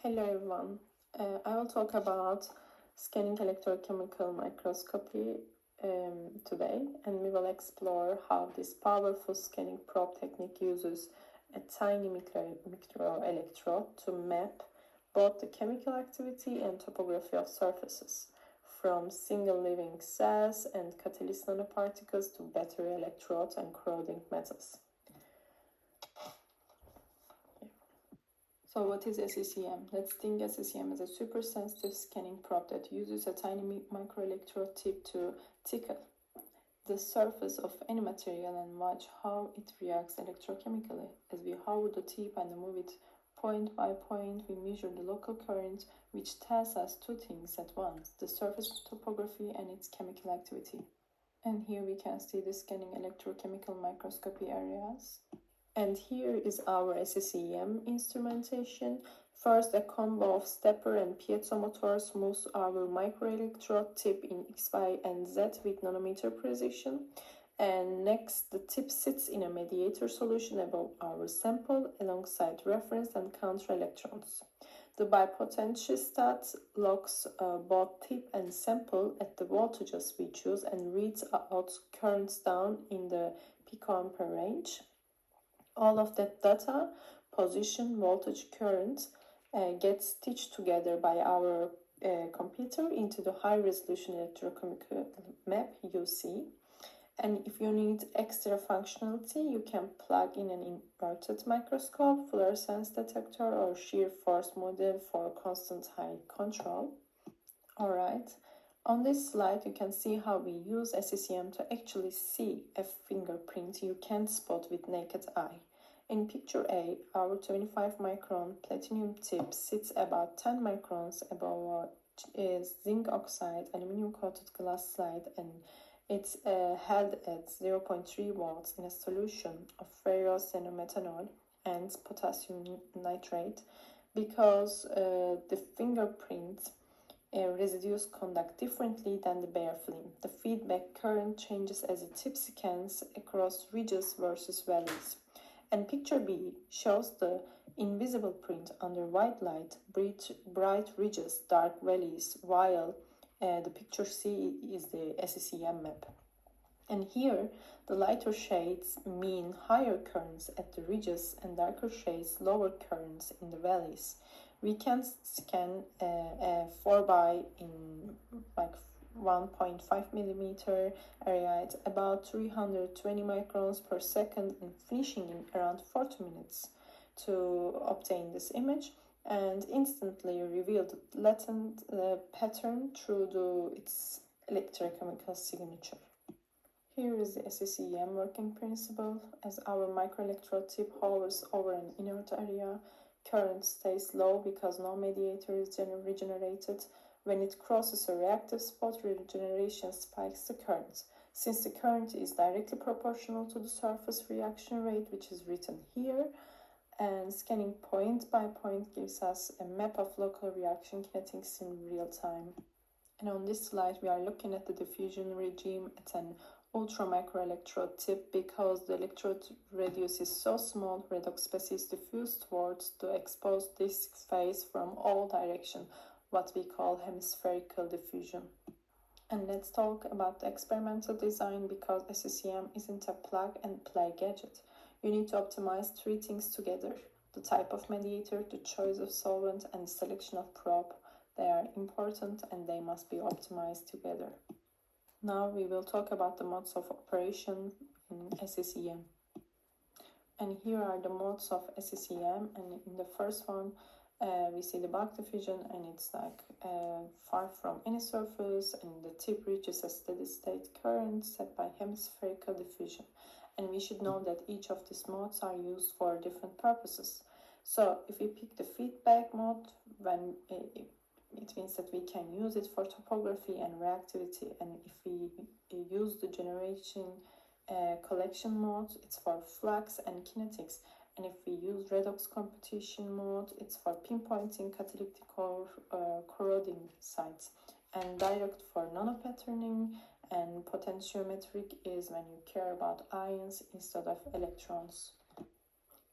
Hello everyone, I will talk about scanning electrochemical microscopy today, and we will explore how this powerful scanning probe technique uses a tiny microelectrode to map both the chemical activity and topography of surfaces, from single living cells and catalyst nanoparticles to battery electrodes and corroding metals. So what is SECM? Let's think SECM as a super sensitive scanning probe that uses a tiny microelectrode tip to tickle the surface of any material and watch how it reacts electrochemically. As we hover the tip and move it point by point, we measure the local current, which tells us two things at once: the surface topography and its chemical activity. And here we can see the scanning electrochemical microscopy areas. And here is our SECM instrumentation. First, a combo of stepper and piezomotor moves our microelectrode tip in X, Y, and Z with nanometer precision. And next, the tip sits in a mediator solution above our sample alongside reference and counter electrons. The bipotentiostat locks both tip and sample at the voltages we choose and reads out currents down in the picoampere range. All of that data, position, voltage, current, gets stitched together by our computer into the high-resolution electrochemical map you see. And if you need extra functionality, you can plug in an inverted microscope, fluorescence detector, or shear force model for constant high control. Alright, on this slide you can see how we use SECM to actually see a fingerprint you can't spot with naked eye. In picture A, our 25 micron platinum tip sits about 10 microns above a zinc oxide aluminum coated glass slide, and it's held at 0.3 volts in a solution of ferrocenomethanol and potassium nitrate. Because the fingerprint residues conduct differently than the bare film, the feedback current changes as the tip scans across ridges versus valleys. And picture B shows the invisible print under white light, bright ridges, dark valleys, while the picture C is the SECM map. And here, the lighter shades mean higher currents at the ridges and darker shades lower currents in the valleys. We can scan a 4x in like 1.5 millimeter area at about 320 microns per second and finishing in around 40 minutes to obtain this image and instantly reveal the latent pattern through its electrochemical signature. Here is the SECM working principle. As our microelectrode tip hovers over an inert area, current stays low because no mediator is regenerated. When it crosses a reactive spot, regeneration spikes the current. Since the current is directly proportional to the surface reaction rate, which is written here, and scanning point by point gives us a map of local reaction kinetics in real time. And on this slide, we are looking at the diffusion regime at an ultramicroelectrode tip. Because the electrode radius is so small, redox species diffuse towards the exposed disk face from all directions, what we call hemispherical diffusion. And let's talk about the experimental design, because SECM isn't a plug-and-play gadget. You need to optimize three things together: the type of mediator, the choice of solvent, and the selection of probe. They are important and they must be optimized together. Now we will talk about the modes of operation in SECM. And here are the modes of SECM, and in the first one we see the bulk diffusion, and it's like far from any surface, and the tip reaches a steady state current set by hemispherical diffusion. And we should know that each of these modes are used for different purposes. So if we pick the feedback mode, when it means that we can use it for topography and reactivity, and if we use the generation collection mode, it's for flux and kinetics. And if we use redox competition mode, it's for pinpointing catalytic or corroding sites. And direct for nanopatterning, and potentiometric is when you care about ions instead of electrons.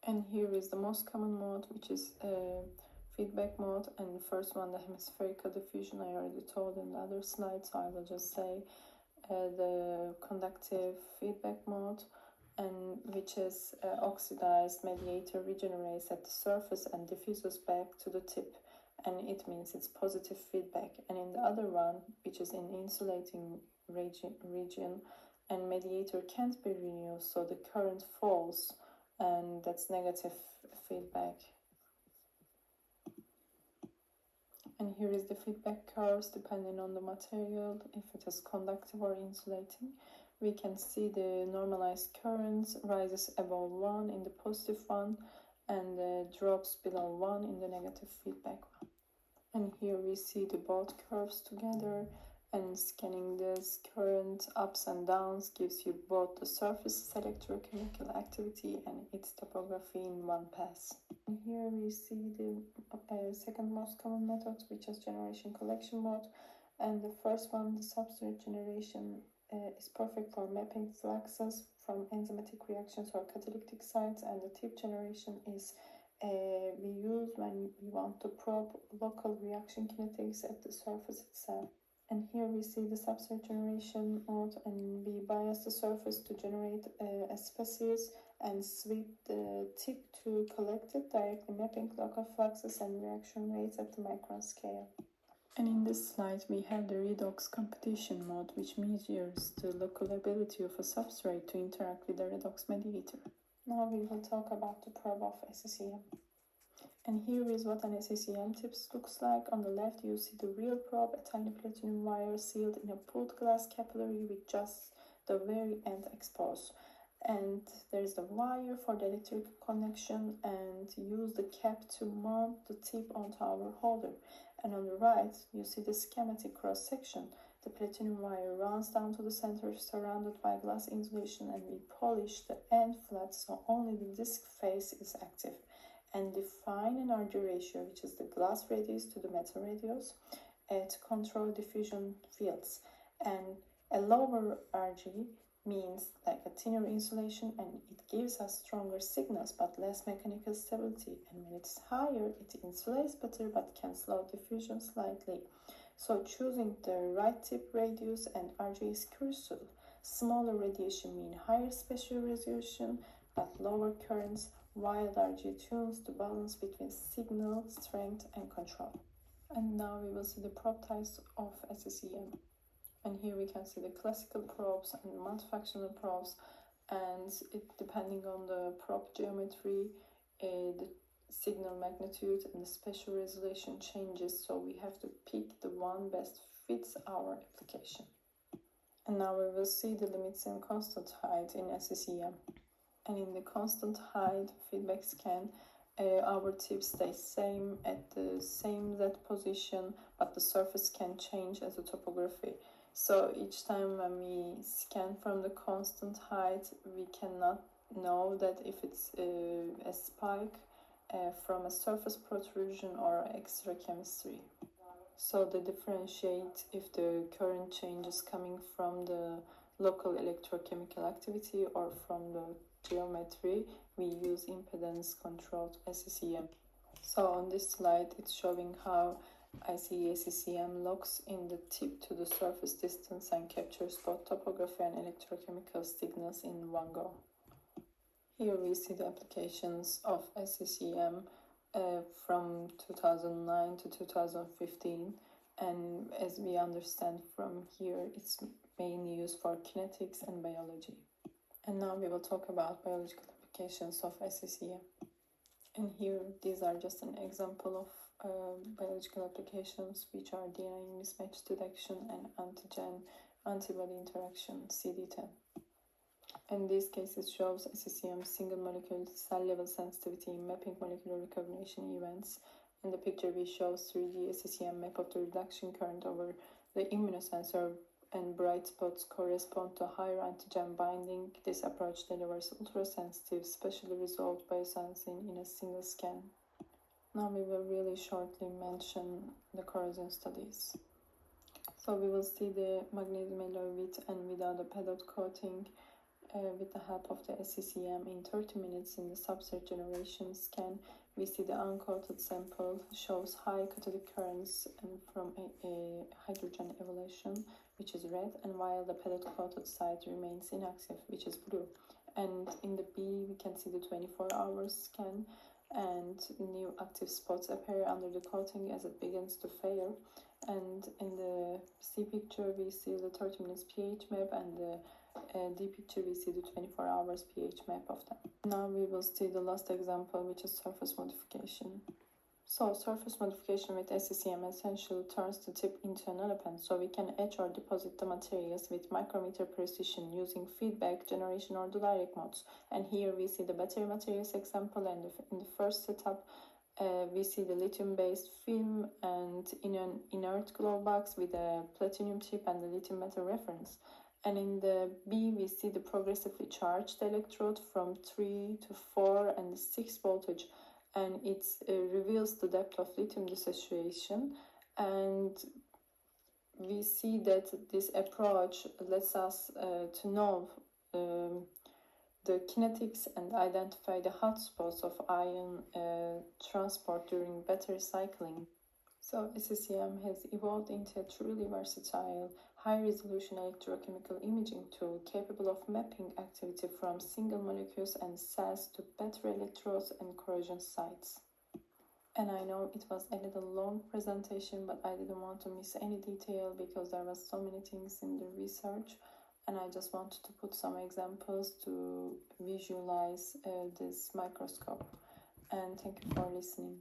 And here is the most common mode, which is feedback mode, and the first one, the hemispherical diffusion, I already told in the other slide, so I will just say the conductive feedback mode, and which is oxidized mediator regenerates at the surface and diffuses back to the tip, and it means it's positive feedback. And in the other one, which is in insulating region, and mediator can't be renewed, so the current falls, and that's negative feedback. And here is the feedback curves depending on the material, if it is conductive or insulating. We can see the normalized currents rises above 1 in the positive one and drops below 1 in the negative feedback one. And here we see the both curves together, and scanning this current ups and downs gives you both the surface's electrochemical activity and its topography in one pass. And here we see the second most common method, which is generation collection mode. And the first one, the substrate generation, is perfect for mapping fluxes from enzymatic reactions or catalytic sites, and the tip generation is we use when we want to probe local reaction kinetics at the surface itself. And here we see the substrate generation mode, and we bias the surface to generate a species and sweep the tip to collect it, directly mapping local fluxes and reaction rates at the micron scale. And in this slide we have the redox competition mode, which measures the local ability of a substrate to interact with the redox mediator. Now we will talk about the probe of SCCM. And here is what an SCCM tip looks like. On the left you see the real probe, a tiny platinum wire sealed in a pooled glass capillary with just the very end exposed. And there's the wire for the electrical connection, and use the cap to mount the tip onto our holder. And on the right you see the schematic cross section. The platinum wire runs down to the center, surrounded by glass insulation, and we polish the end flat so only the disc face is active, and define an RG ratio, which is the glass radius to the metal radius, to control diffusion fields. And a lower RG means like a thinner insulation, and it gives us stronger signals but less mechanical stability. And when it's higher, it insulates better but can slow diffusion slightly. So choosing the right tip radius and RG is crucial. Smaller radiation mean higher spatial resolution but lower currents, while RG tunes the balance between signal, strength, and control. And now we will see the probe types of SCCM. And here we can see the classical probes and multifunctional probes, and it depending on the probe geometry, the signal magnitude and the spatial resolution changes, so we have to pick the one best fits our application. And now we will see the limits in constant height in SCCM. And in the constant height feedback scan, our tip stays same at the same Z position, but the surface can change as a topography. So each time when we scan from the constant height, we cannot know that if it's a spike from a surface protrusion or extra chemistry. So they differentiate if the current change is coming from the local electrochemical activity or from the geometry. We use impedance controlled SCCM. So on this slide it's showing how ICE SCCM locks in the tip to the surface distance and captures both topography and electrochemical signals in one go. Here we see the applications of SCCM from 2009 to 2015, and as we understand from here, it's mainly used for kinetics and biology. And now we will talk about biological applications of SCCM. And here, these are just an example of biological applications, which are DNA mismatch detection and antigen-antibody interaction, CD10. In these cases shows SCCM single molecule cell level sensitivity in mapping molecular recognition events. In the picture we show 3D SCCM map of the reduction current over the immunosensor, and bright spots correspond to higher antigen binding. This approach delivers ultra-sensitive, specially resolved biosensing in a single scan. Now we will really shortly mention the corrosion studies. So we will see the magnesium alloy with and without a PEDOT coating with the help of the SCCM in 30 minutes in the substrate generation scan. we see the uncoated sample shows high catalytic currents and from a hydrogen evolution, which is red, and while the pellet coated side remains inactive, which is blue. And in the B, we can see the 24-hour scan, and new active spots appear under the coating as it begins to fail. And in the C picture, we see the 30 minutes pH map, and the D picture, we see the 24 hours pH map of them. Now we will see the last example, which is surface modification. So surface modification with SCCM essentially turns the tip into an elephant, so we can etch or deposit the materials with micrometer precision using feedback, generation, or the direct modes. And here we see the battery materials example, and in the first setup, we see the lithium-based film and in an inert glow box with a platinum tip and the lithium metal reference. And in the B, we see the progressively charged electrode from 3 to 4 and 6 voltage, and it reveals the depth of lithium dissociation. And we see that this approach lets us to know the kinetics and identify the hotspots of ion transport during battery cycling. So SCCM has evolved into a truly versatile, high-resolution electrochemical imaging tool capable of mapping activity from single molecules and cells to battery electrodes and corrosion sites. And I know it was a little long presentation, but I didn't want to miss any detail because there was so many things in the research, and I just wanted to put some examples to visualize this microscope. And thank you for listening.